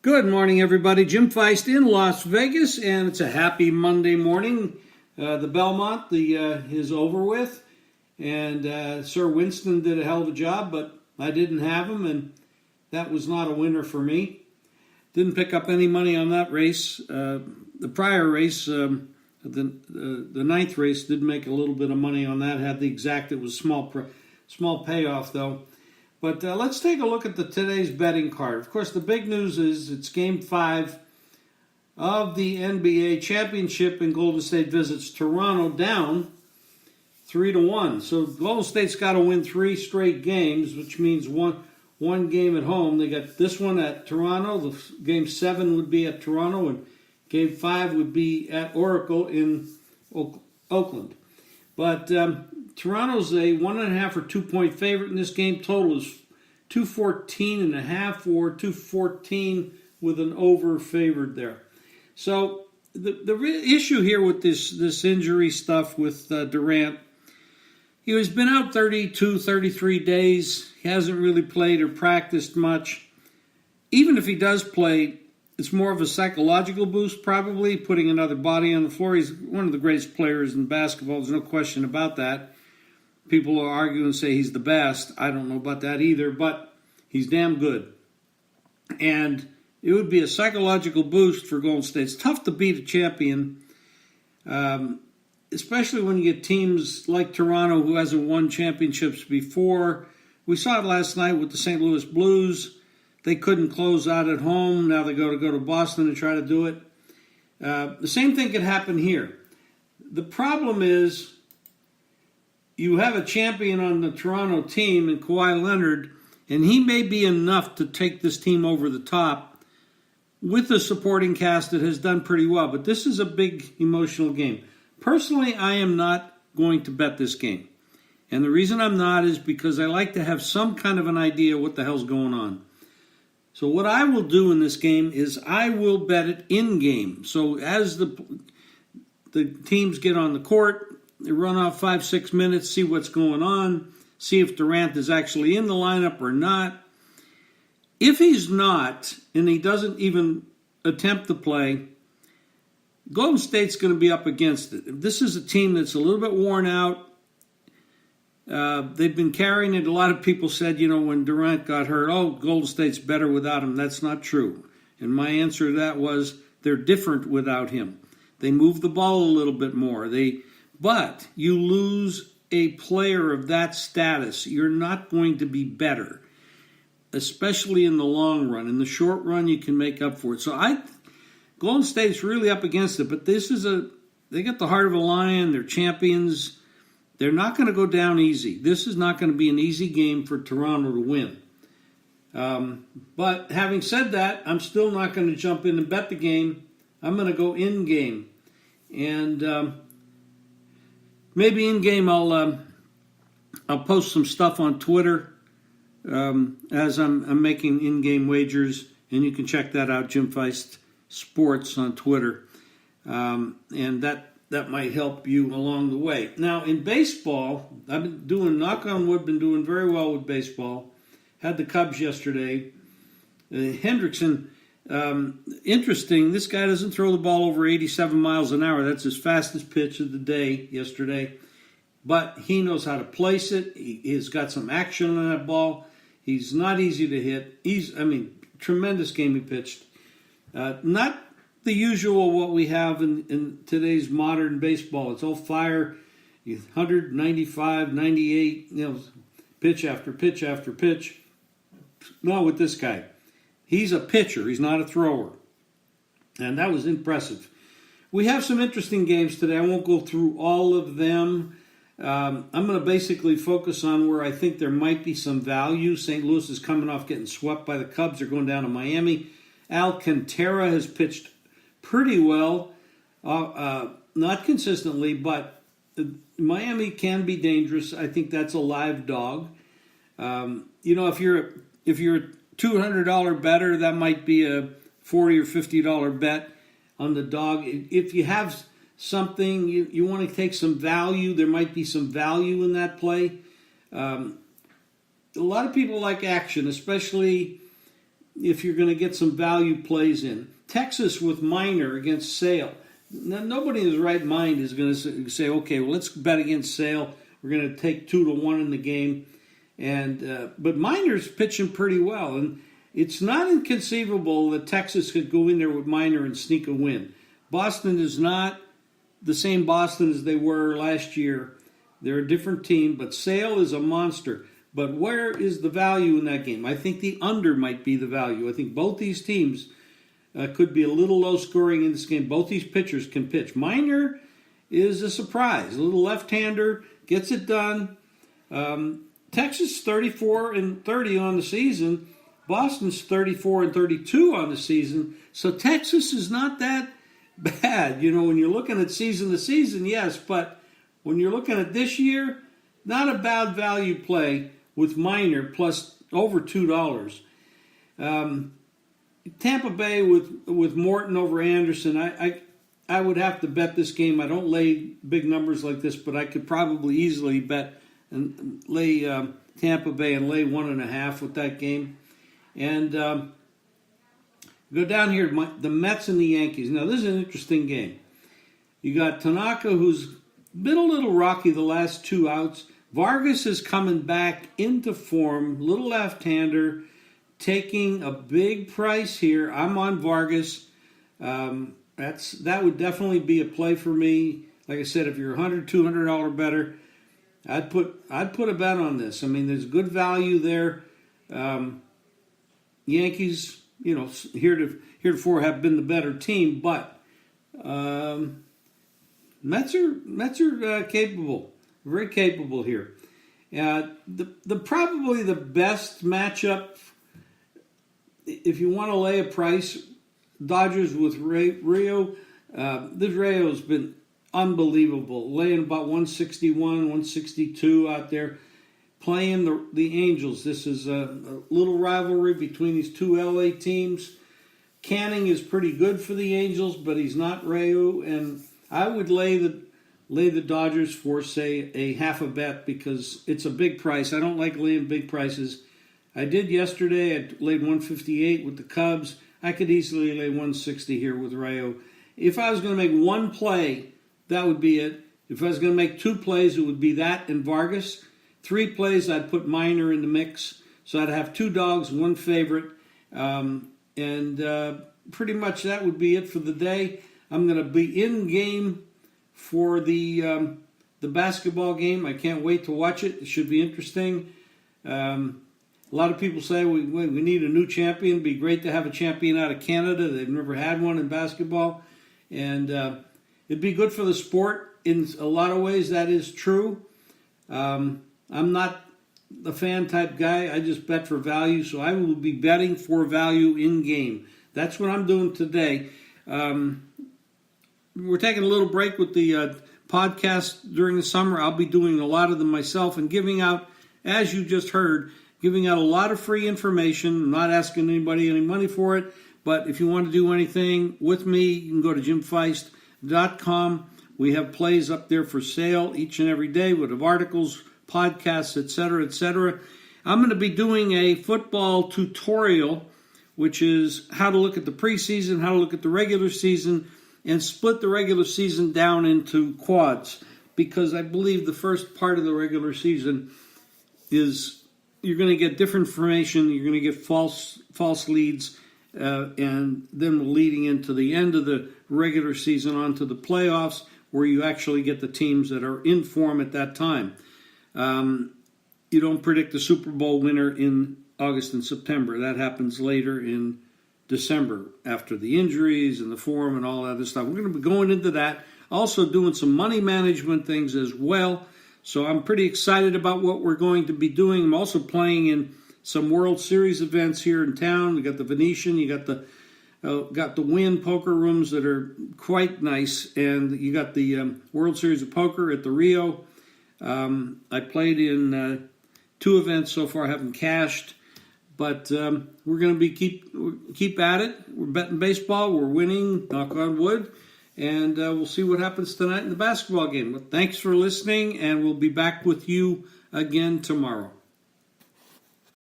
Good morning, everybody. Jim Feist in Las Vegas, and it's a happy Monday morning. The Belmont is over with, and Sir Winston did a hell of a job, but I didn't have him, and that was not a winner for me. Didn't pick up any money on that race. The prior race, the ninth race, did make a little bit of money on that. Had the exact, it was small payoff though. But let's take a look at today's betting card. Of course, the big news is it's Game 5 of the NBA Championship, and Golden State visits Toronto down 3-1. So Golden State's got to win 3 straight games, which means one game at home. They got this one at Toronto. Game 7 would be at Toronto, and Game 5 would be at Oracle in Oakland. But Toronto's a 1.5 or 2-point favorite in this game. Total is 214.5 or 214 with an over favored there. So the issue here with this injury stuff with Durant, he's been out 32, 33 days. He hasn't really played or practiced much. Even if he does play, it's more of a psychological boost, probably, putting another body on the floor. He's one of the greatest players in basketball. There's no question about that. People will argue and say he's the best. I don't know about that either, but he's damn good. And it would be a psychological boost for Golden State. It's tough to beat a champion, especially when you get teams like Toronto who hasn't won championships before. We saw it last night with the St. Louis Blues. They couldn't close out at home. Now they go to Boston and try to do it. The same thing could happen here. The problem is you have a champion on the Toronto team in Kawhi Leonard, and he may be enough to take this team over the top with a supporting cast that has done pretty well. But this is a big emotional game. Personally, I am not going to bet this game. And the reason I'm not is because I like to have some kind of an idea what the hell's going on. So what I will do in this game is I will bet it in-game. So as the teams get on the court, they run off 5-6 minutes, see what's going on, see if Durant is actually in the lineup or not. If he's not, and he doesn't even attempt to play, Golden State's going to be up against it. If this is a team that's a little bit worn out, they've been carrying it. A lot of people said, when Durant got hurt, Golden State's better without him. That's not true. And my answer to that was they're different without him. They move the ball a little bit more. But you lose a player of that status, you're not going to be better, especially in the long run. In the short run, you can make up for it. So Golden State's really up against it, but they got the heart of a lion. They're champions. They're not going to go down easy. This is not going to be an easy game for Toronto to win. But having said that, I'm still not going to jump in and bet the game. I'm going to go in-game. And maybe in-game I'll post some stuff on Twitter as I'm making in-game wagers. And you can check that out, Jim Feist Sports on Twitter. And that might help you along the way. Now, in baseball, I've been doing, knock on wood, been doing very well with baseball. Had the Cubs yesterday. Hendrickson, interesting, this guy doesn't throw the ball over 87 miles an hour. That's his fastest pitch of the day yesterday. But he knows how to place it. He's got some action on that ball. He's not easy to hit. Tremendous game he pitched. Not the usual what we have in today's modern baseball. It's all fire, 195, 98, pitch after pitch after pitch. Not with this guy. He's a pitcher. He's not a thrower. And that was impressive. We have some interesting games today. I won't go through all of them. I'm going to basically focus on where I think there might be some value. St. Louis is coming off getting swept by the Cubs. They're going down to Miami. Alcantara has pitched pretty well, not consistently, but Miami can be dangerous. I think that's a live dog. If you're a $200 better, that might be a $40 or $50 bet on the dog. If you have something you want to take some value, there might be some value in that play. A lot of people like action, especially if you're going to get some value plays in. Texas with minor against Sale. Now, nobody in his right mind is going to say, okay, well, let's bet against Sale. We're going to take 2-1 in the game. But Minor's pitching pretty well. And it's not inconceivable that Texas could go in there with Minor and sneak a win. Boston is not the same Boston as they were last year. They're a different team, but Sale is a monster. But where is the value in that game? I think the under might be the value. I think both these teams could be a little low scoring in this game. Both these pitchers can pitch. Minor is a surprise. A little left-hander, gets it done. Texas 34-30 on the season. Boston's 34-32 on the season. So Texas is not that bad. You know, when you're looking at season to season, yes, but when you're looking at this year, not a bad value play with Minor plus over $2. Tampa Bay with Morton over Anderson, I would have to bet this game. I don't lay big numbers like this, but I could probably easily bet and lay Tampa Bay and lay 1.5 with that game. And go down here, the Mets and the Yankees. Now, this is an interesting game. You got Tanaka, who's been a little rocky the last 2 outs. Vargas is coming back into form, little left-hander, taking a big price here. I'm on Vargas. That would definitely be a play for me. Like I said, if you're $100, $200 better, I'd put a bet on this. I mean, there's good value there. Yankees, heretofore have been the better team, but Mets are capable, very capable here. The probably the best matchup, if you want to lay a price, Dodgers with Rio. This Rio's been unbelievable, laying about 161, 162 out there, playing the Angels. This is a little rivalry between these two LA teams. Canning is pretty good for the Angels, but he's not Rio, and I would lay the Dodgers for, say, a half a bet because it's a big price. I don't like laying big prices. I did yesterday. I laid 158 with the Cubs. I could easily lay 160 here with Rayo. If I was going to make one play, that would be it. If I was going to make 2 plays, it would be that and Vargas. 3 plays, I'd put Minor in the mix. So I'd have 2 dogs, 1 favorite. Pretty much that would be it for the day. I'm going to be in game for the basketball game. I can't wait to watch it. It should be interesting. A lot of people say we need a new champion. It'd be great to have a champion out of Canada. They've never had one in basketball. And it'd be good for the sport in a lot of ways. That is true. I'm not the fan type guy. I just bet for value. So I will be betting for value in game. That's what I'm doing today. We're taking a little break with the podcast during the summer. I'll be doing a lot of them myself and giving out, as you just heard, giving out a lot of free information. I'm not asking anybody any money for it, but if you want to do anything with me, you can go to jimfeist.com. We have plays up there for sale each and every day. We have articles, podcasts, etc., etc. I'm going to be doing a football tutorial, which is how to look at the preseason, how to look at the regular season, and split the regular season down into quads, because I believe the first part of the regular season is you're going to get different information, you're going to get false leads, and then leading into the end of the regular season onto the playoffs, where you actually get the teams that are in form at that time. You don't predict the Super Bowl winner in August and September. That happens later in December after the injuries and the form and all that other stuff. We're going to be going into that. Also doing some money management things as well. So I'm pretty excited about what we're going to be doing. I'm also playing in some World Series events here in town. We got the Venetian, you got the Wynn poker rooms that are quite nice, and you got the World Series of Poker at the Rio. I played in 2 events so far. I haven't cashed. But we're going to be keep at it. We're betting baseball. We're winning, knock on wood. And we'll see what happens tonight in the basketball game. But thanks for listening, and we'll be back with you again tomorrow.